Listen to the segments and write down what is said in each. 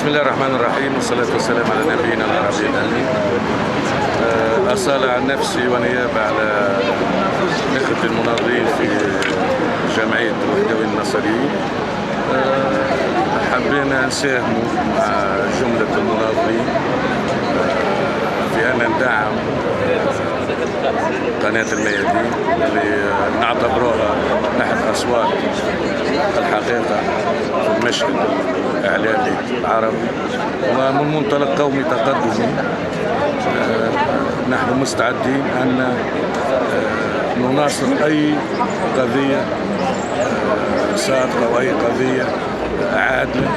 بسم الله الرحمن الرحيم، والصلاة والسلام على نبينا العربي الأمين. أصالة عن نفسي ونيابة على نخبة المناضلين في جمعية الوحدويين النصريين، حبينا نساهموا مع جملة المناضلين في أن ندعم قناة الميادين اللي نعتبروها أحد أصوات الحقيقة في المشهد الإعلامي العربي، ومن منطلق قومي تقدمي نحن مستعدين أن نناصر أي قضية صادقة وأي قضية عادلة،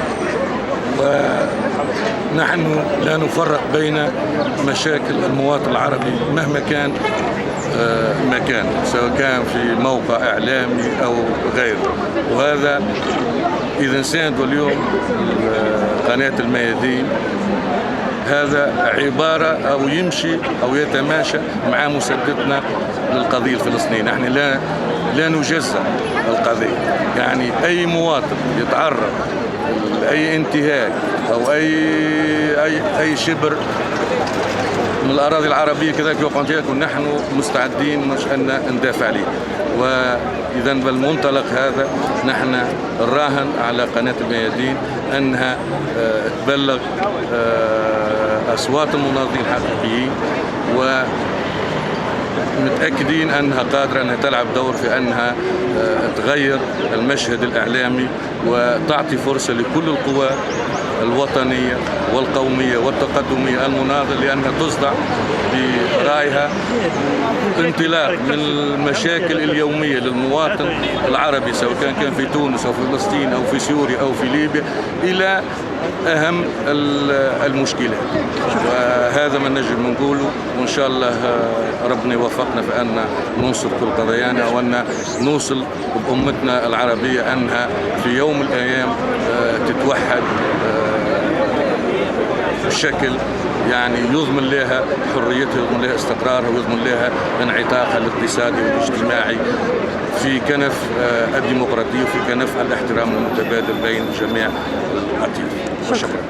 ونحن لا نفرق بين مشاكل المواطن العربي مهما كان مكان، سواء كان في موقع إعلامي أو غيره. وهذا إذا ساندوا اليوم قناة الميادين هذا عبارة أو يمشي أو يتماشى مع مساندتنا للقضية الفلسطينية. نحن لا نجزأ القضية، يعني أي مواطن يتعرض لأي انتهاك أو أي شبر من الأراضي العربية كذلك يكون نحن مستعدين مش أن ندافع عليه. وإذا بالمنطلق هذا نحن نراهن على قناة الميادين أنها تبلغ أصوات المناضلين الحقيقيين، ومتأكدين أنها قادرة أنها تلعب دور في أنها تغير المشهد الإعلامي وتعطي فرصة لكل القوى الوطنية والقومية والتقدمية المناضلة لأنها تصدع برأيها انطلاق من المشاكل اليومية للمواطن العربي، سواء كان في تونس أو في فلسطين أو في سوريا أو في ليبيا، إلى أهم المشكلات. وهذا ما نجم نقوله، وإن شاء الله ربنا يوفقنا في أن ننصر كل قضايانا وأن نوصل بأمتنا العربية أنها في يوم من الأيام تتوحد بشكل يعني يضمن لها حريتها، يضمن لها استقرارها، ويضمن لها انعطافها الاقتصادي والاجتماعي في كنف الديمقراطية وفي كنف الاحترام المتبادل بين جميع الأطياف. وشكرا.